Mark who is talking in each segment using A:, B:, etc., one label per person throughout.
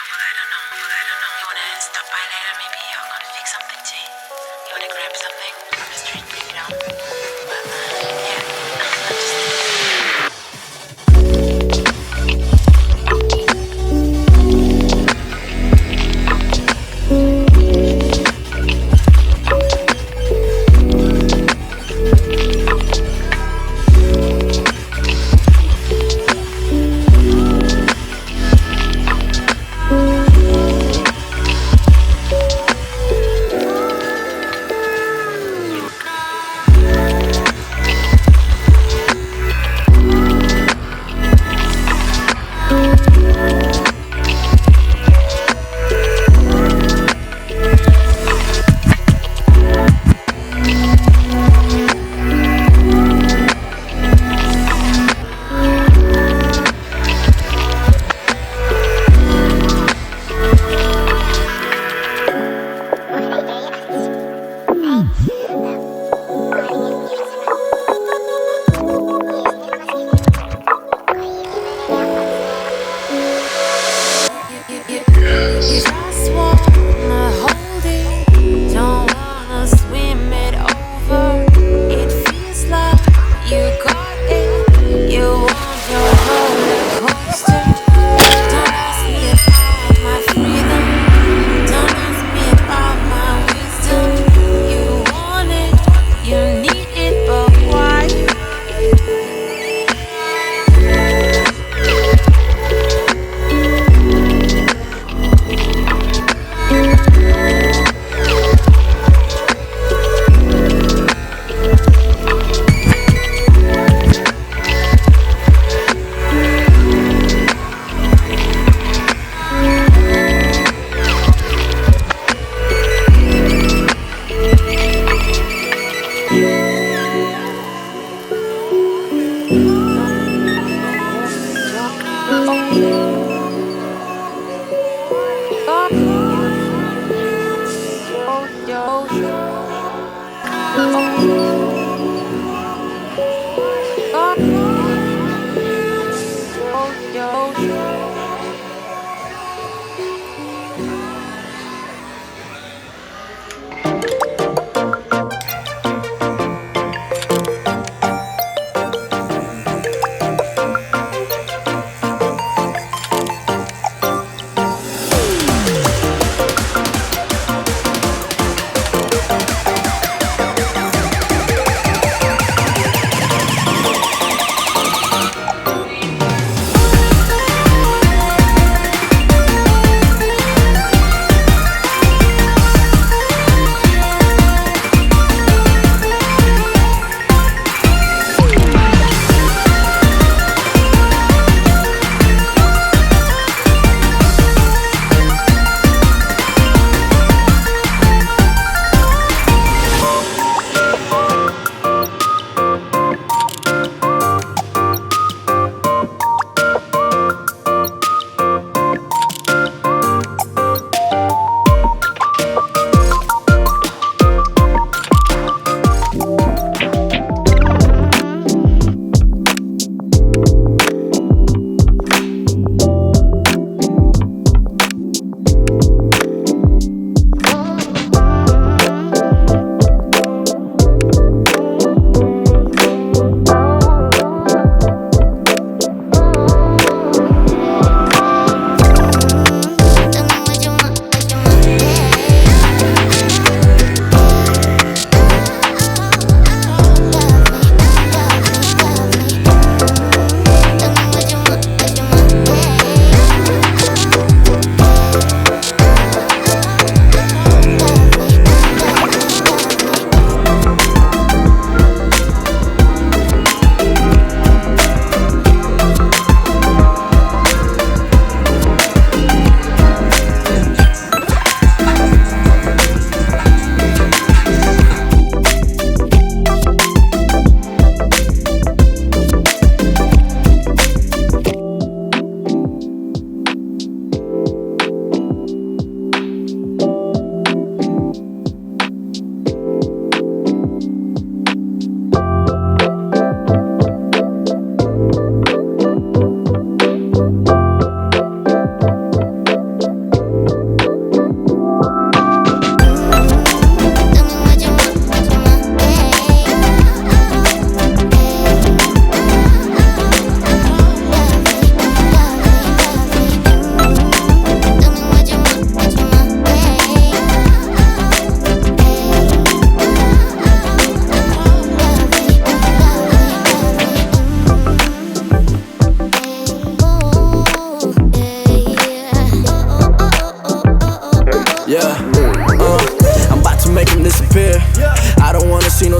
A: You wanna stop by later? Maybe you're gonna fix something tea. You wanna grab something from the street, bring it home. But yeah,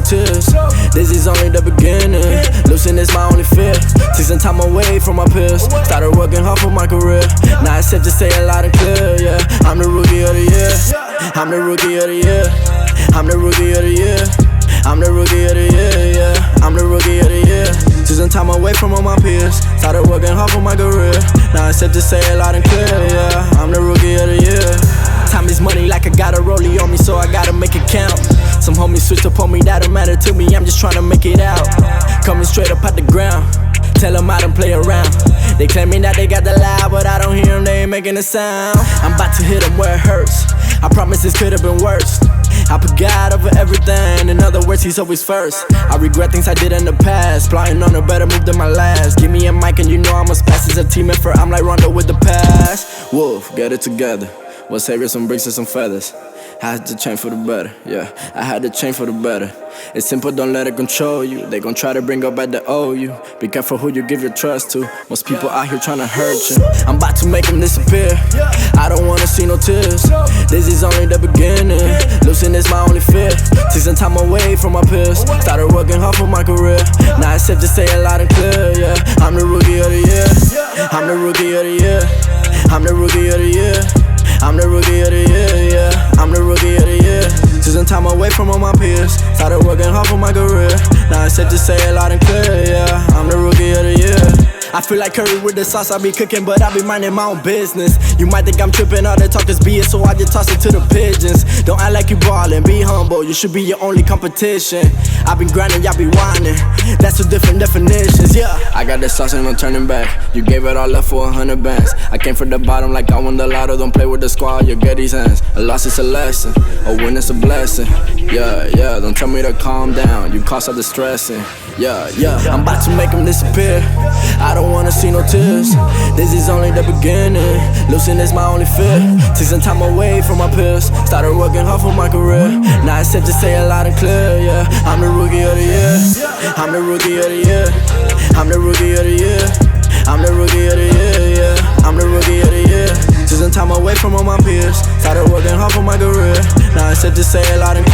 B: tears. This is only the beginning. Losing is my only fear. Take some time away from my peers. Started working hard for my career. Now it's safe to say it loud and clear, yeah. I'm the rookie of the year. I'm the rookie of the year. I'm the rookie of the year. I'm the rookie of the year, yeah. I'm the rookie of the year. Took some time away from all my peers. Started working hard for my career. Now it's safe to say it loud and clear, yeah. I'm the rookie of the year. Time is money, like I got a rollie on me, so I gotta make it count. Some homies switched up on me, that don't matter to me, I'm just tryna make it out. Coming straight up out the ground, tell them I don't play around. They claiming that they got the loud, but I don't hear them, they ain't making a sound. I'm about to hit them where it hurts. I promise this could've been worse. I put God over everything, in other words, he's always first. I regret things I did in the past, plotting on a better move than my last. Give me a mic and you know I must pass. It's a team effort, I'm like Rondo with the pass. Wolf, get it together. What's heavier, some bricks and some feathers? I had to change for the better, yeah. I had to change for the better. It's simple, don't let it control you. They gon' try to bring up back the old you. Be careful who you give your trust to. Most people out here tryna hurt you. I'm about to make them disappear. I don't wanna see no tears. This is only the beginning. Losing is my only fear. Take some time away from my peers. Started working hard for my career. Now it's safe to say it loud and clear, yeah. I'm the rookie of the year. I'm the rookie of the year. I'm the rookie of the year. I'm the rookie of the year, yeah. I'm the rookie of the year. Took some time away from all my peers. Started working hard for my career. Now it's safe to say it loud and clear, yeah. I'm the rookie of the year. I feel like curry with the sauce, I be cooking, but I be minding my own business. You might think I'm tripping, all the talk is BS, so I just toss it to the pigeons. Don't act like you ballin', be humble, you should be your only competition. I been grinding, y'all be whining, that's two different definitions, yeah. I got the sauce and no turning back. You gave it all up for 100 bands. I came from the bottom like I won the lotto. Don't play with the squad, you get these hands. A loss is a lesson, a win is a blessing. Yeah, yeah, don't tell me to calm down, you cause all the stressing. Yeah, yeah, I'm about to make them disappear. I don't wanna see no tears. This is only the beginning. Losing is my only fear. Take some time away from my peers. Started working hard for my career. Now it's safe to say it loud and clear, yeah. I'm the rookie of the year. I'm the rookie of the year. I'm the rookie of the year. I'm the rookie of the year, yeah. I'm the rookie of the year. Took some time away from all my peers. Started working hard for my career. Now it's safe to say it loud and clear.